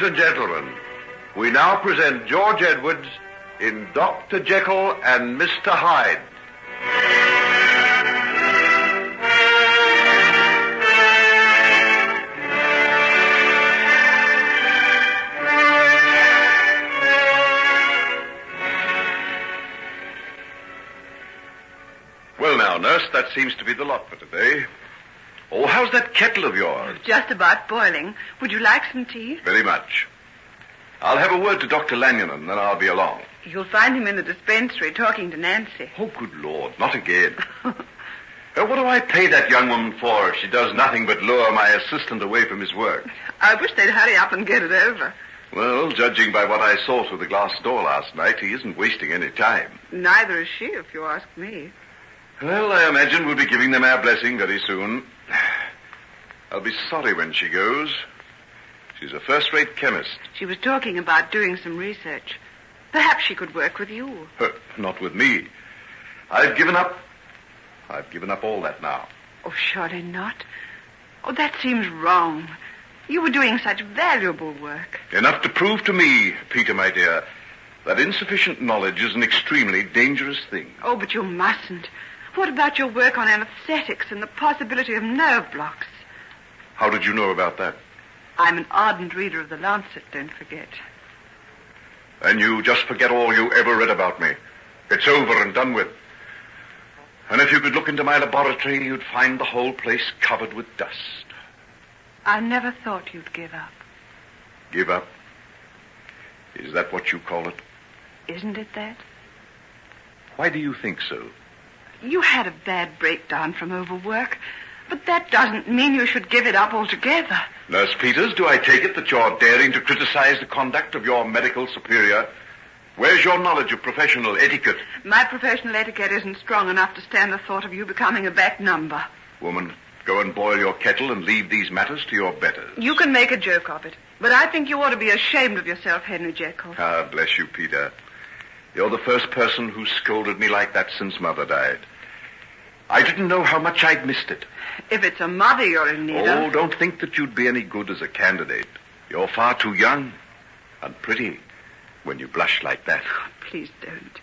and gentlemen, we now present George Edwards in Dr. Jekyll and Mr. Hyde. Well now, nurse, that seems to be the lot for today. Oh, how's that kettle of yours? Just about boiling. Would you like some tea? Very much. I'll have a word to Dr. Lanyon and then I'll be along. You'll find him in the dispensary talking to Nancy. Oh, good Lord, not again. What do I pay that young woman for if she does nothing but lure my assistant away from his work? I wish they'd hurry up and get it over. Well, judging by what I saw through the glass door last night, he isn't wasting any time. Neither is she, if you ask me. Well, I imagine we'll be giving them our blessing very soon. I'll be sorry when she goes. She's a first-rate chemist. She was talking about doing some research. Perhaps she could work with you. Not with me. I've given up all that now. Oh, surely not. Oh, that seems wrong. You were doing such valuable work. Enough to prove to me, Peter, my dear, that insufficient knowledge is an extremely dangerous thing. Oh, but you mustn't. What about your work on anesthetics and the possibility of nerve blocks? How did you know about that? I'm an ardent reader of the Lancet, don't forget. And you just forget all you ever read about me. It's over and done with. And if you could look into my laboratory, you'd find the whole place covered with dust. I never thought you'd give up. Give up? Is that what you call it? Isn't it that? Why do you think so? You had a bad breakdown from overwork, but that doesn't mean you should give it up altogether. Nurse Peters, do I take it that you're daring to criticize the conduct of your medical superior? Where's your knowledge of professional etiquette? My professional etiquette isn't strong enough to stand the thought of you becoming a back number. Woman, go and boil your kettle and leave these matters to your betters. You can make a joke of it, but I think you ought to be ashamed of yourself, Henry Jekyll. Ah, bless you, Peter. You're the first person who scolded me like that since Mother died. I didn't know how much I'd missed it. If it's a mother you're in need of... Oh, don't think that you'd be any good as a candidate. You're far too young and pretty when you blush like that. Oh, please don't.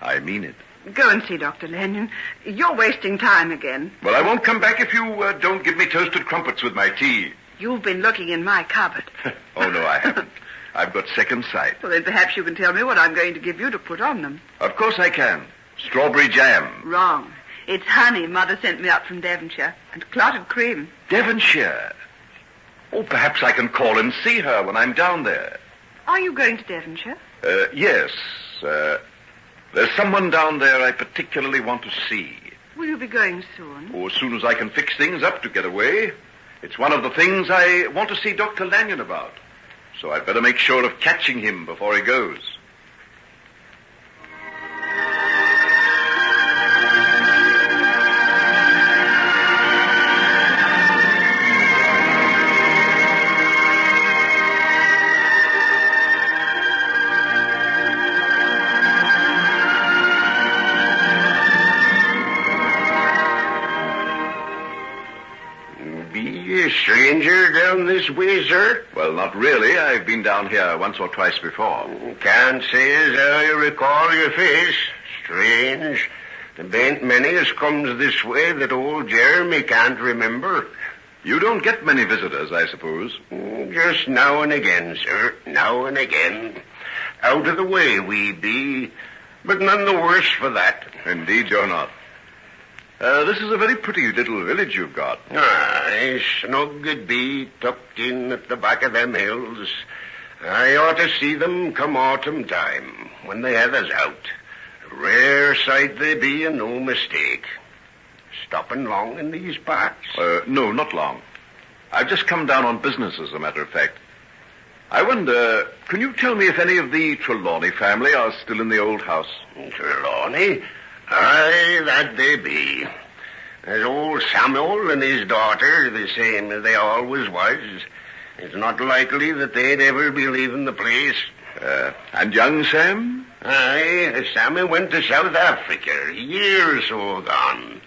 I mean it. Go and see Dr. Lanyon. You're wasting time again. Well, I won't come back if you don't give me toasted crumpets with my tea. You've been looking in my cupboard. Oh, no, I haven't. I've got second sight. Well, then perhaps you can tell me what I'm going to give you to put on them. Of course I can. Strawberry jam. Wrong. It's honey Mother sent me up from Devonshire, and clotted cream. Devonshire? Oh, perhaps I can call and see her when I'm down there. Are you going to Devonshire? Yes. There's someone down there I particularly want to see. Will you be going soon? Oh, as soon as I can fix things up to get away. It's one of the things I want to see Dr. Lanyon about. So I'd better make sure of catching him before he goes. Stranger down this way, sir? Well, not really. I've been down here once or twice before. Can't say as I recall your face. Strange. There ain't many as comes this way that old Jeremy can't remember. You don't get many visitors, I suppose. Just now and again, sir. Now and again. Out of the way we be, but none the worse for that. Indeed you're not. This is a very pretty little village you've got. Aye, snug it be, tucked in at the back of them hills. I ought to see them come autumn time, when they have us out. A rare sight they be, and no mistake. Stopping long in these parts? No, not long. I've just come down on business, as a matter of fact. I wonder, can you tell me if any of the Trelawney family are still in the old house? Trelawney? Aye, that they be. There's old Samuel and his daughter, the same as they always was. It's not likely that they'd ever be leaving the place. And young Sam? Aye, Sammy went to South Africa, a year or so gone.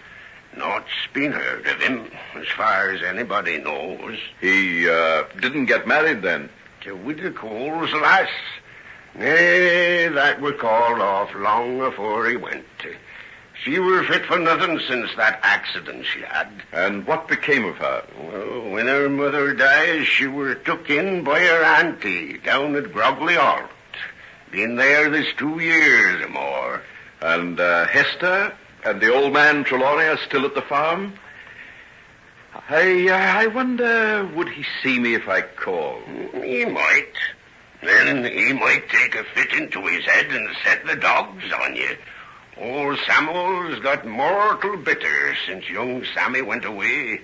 Naught's been heard of him, as far as anybody knows. He, didn't get married then? with the coals, lass. Nay, that was called off long afore he went. She were fit for nothing since that accident she had. And what became of her? Well, when her mother died, she were took in by her auntie down at Grogley Halt. Been there this 2 years or more. And Hester and the old man Trelawney are still at the farm? I wonder, would he see me if I called? He might. Then he might take a fit into his head and set the dogs on you. Old Samuel's got mortal bitter since young Sammy went away.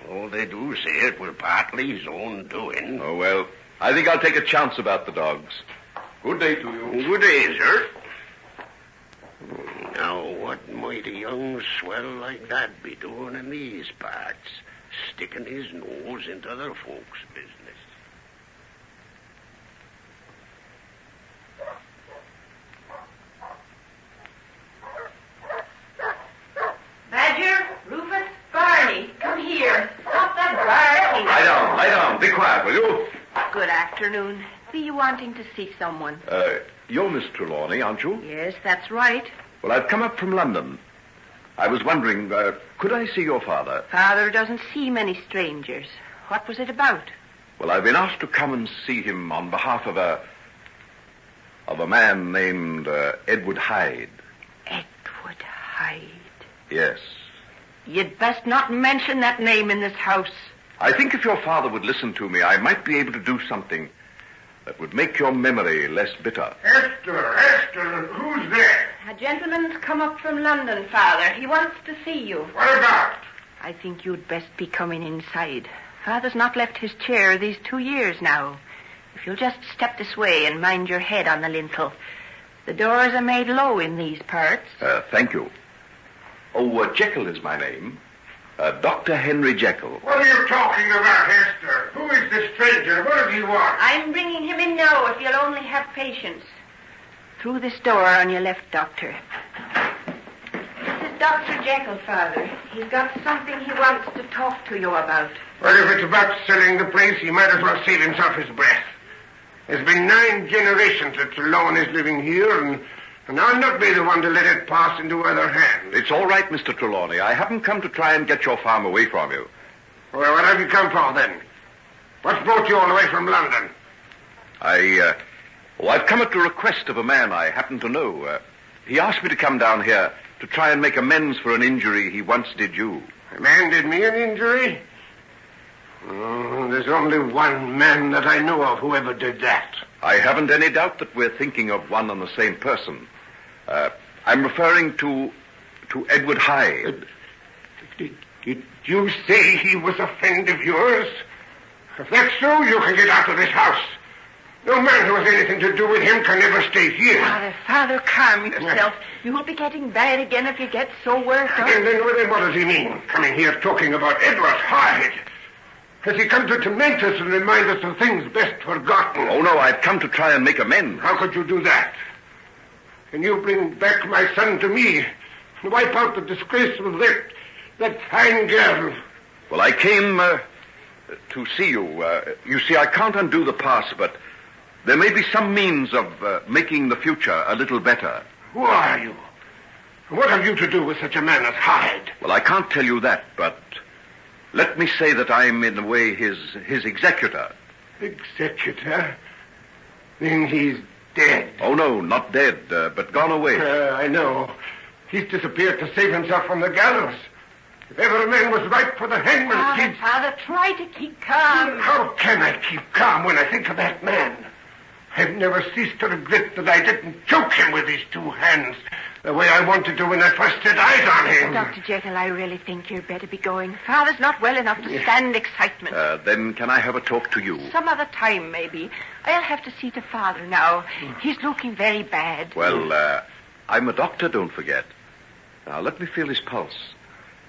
Oh, they do say it was partly his own doing. Oh, well, I think I'll take a chance about the dogs. Good day to you. Good day, sir. Now, what might a young swell like that be doing in these parts? Sticking his nose into other folks' business. Badger, Rufus, Barney, come here. Stop that barking. Lie down. Be quiet, will you? Good afternoon. Be you wanting to see someone? You're Miss Trelawney, aren't you? Yes, that's right. Well, I've come up from London. I was wondering, could I see your father? Father doesn't see many strangers. What was it about? Well, I've been asked to come and see him on behalf of a man named Edward Hyde. Edward Hyde. Yes. You'd best not mention that name in this house. I think if your father would listen to me, I might be able to do something that would make your memory less bitter. Esther, who's there? A gentleman's come up from London, Father. He wants to see you. What about? I think you'd best be coming inside. Father's not left his chair these 2 years now. If you'll just step this way and mind your head on the lintel. The doors are made low in these parts. Thank you. Oh, Jekyll is my name. Dr. Henry Jekyll. What are you talking about, Esther? Who is this stranger? What does he want? I'm bringing him in now, if you'll only have patience. Through this door on your left, Doctor. This is Dr. Jekyll, Father. He's got something he wants to talk to you about. Well, if it's about selling the place, he might as well save himself his breath. There's been 9 generations that Trelawney's living here, and I'll not be the one to let it pass into other hands. It's all right, Mr. Trelawney. I haven't come to try and get your farm away from you. Well, what have you come for, then? What's brought you all the way from London? I've come at the request of a man I happen to know. He asked me to come down here to try and make amends for an injury he once did you. A man did me an injury? Oh, there's only one man that I know of who ever did that. I haven't any doubt that we're thinking of one and the same person. I'm referring to Edward Hyde. Did you say he was a friend of yours? If that's so, you can get out of this house. No man who has anything to do with him can ever stay here. Father, calm yourself. You will be getting bad again if you get so worked up. And then what does he mean, coming here talking about Edward Hyde? Has he come to torment us and remind us of things best forgotten? Oh, no, I've come to try and make amends. How could you do that? Can you bring back my son to me and wipe out the disgrace of that fine girl? Well, I came to see you. You see, I can't undo the past, but there may be some means of making the future a little better. Who are you? What have you to do with such a man as Hyde? Well, I can't tell you that, but let me say that I'm, in a way, his executor. Executor? Then he's dead. Oh, no, not dead, but gone away. I know. He's disappeared to save himself from the gallows. If ever a man was ripe for the hangman's teeth... Father, try to keep calm. How can I keep calm when I think of that man? I've never ceased to regret that I didn't choke him with these 2 hands, the way I wanted to when I first set eyes on him. Dr. Jekyll, I really think you'd better be going. Father's not well enough to stand excitement. Then can I have a talk to you? Some other time, maybe. I'll have to see to Father now. He's looking very bad. Well, I'm a doctor, don't forget. Now, let me feel his pulse.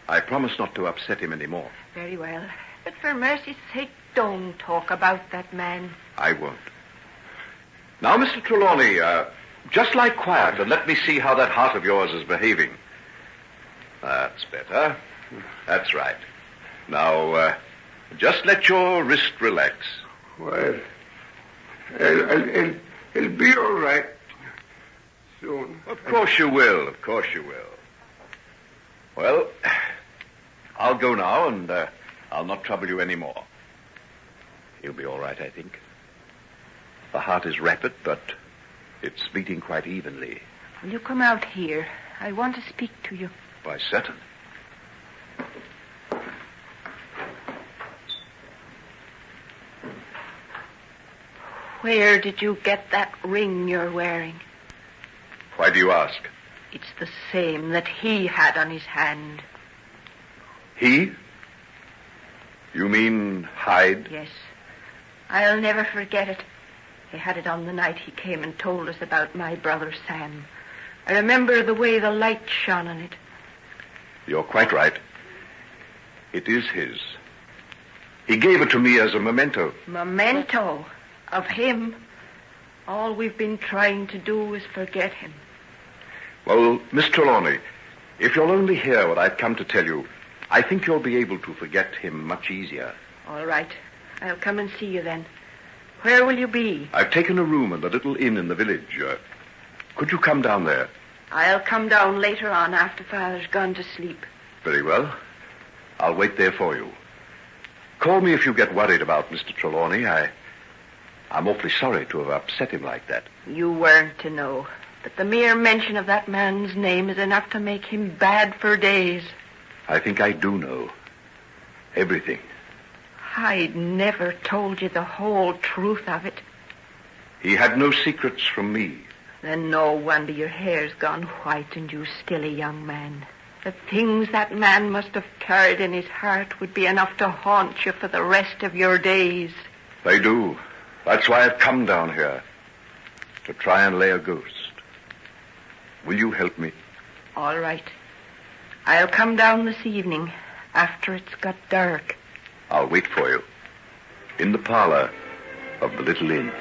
I promise not to upset him anymore. Very well. But for mercy's sake, don't talk about that man. I won't. Now, Mr. Trelawney, just lie quiet and let me see how that heart of yours is behaving. That's better. That's right. Now, just let your wrist relax. Why, I'll be all right soon. Of course you will. Of course you will. Well, I'll go now, and I'll not trouble you any more. He'll be all right, I think. The heart is rapid, but it's beating quite evenly. Will you come out here? I want to speak to you. Why, certainly. Where did you get that ring you're wearing? Why do you ask? It's the same that he had on his hand. He? You mean Hyde? Yes. I'll never forget it. He had it on the night he came and told us about my brother Sam. I remember the way the light shone on it. You're quite right. It is his. He gave it to me as a memento. Memento? Of him? All we've been trying to do is forget him. Well, Miss Trelawney, if you'll only hear what I've come to tell you, I think you'll be able to forget him much easier. All right. I'll come and see you then. Where will you be? I've taken a room at the little inn in the village. Could you come down there? I'll come down later on after Father's gone to sleep. Very well. I'll wait there for you. Call me if you get worried about Mr. Trelawney. I'm awfully sorry to have upset him like that. You weren't to know. But the mere mention of that man's name is enough to make him bad for days. I think I do know. Everything. Hyde never told you the whole truth of it. He had no secrets from me. Then no wonder your hair's gone white and you're still a young man. The things that man must have carried in his heart would be enough to haunt you for the rest of your days. They do. That's why I've come down here. To try and lay a ghost. Will you help me? All right. I'll come down this evening after it's got dark. I'll wait for you. In the parlor of the little inn.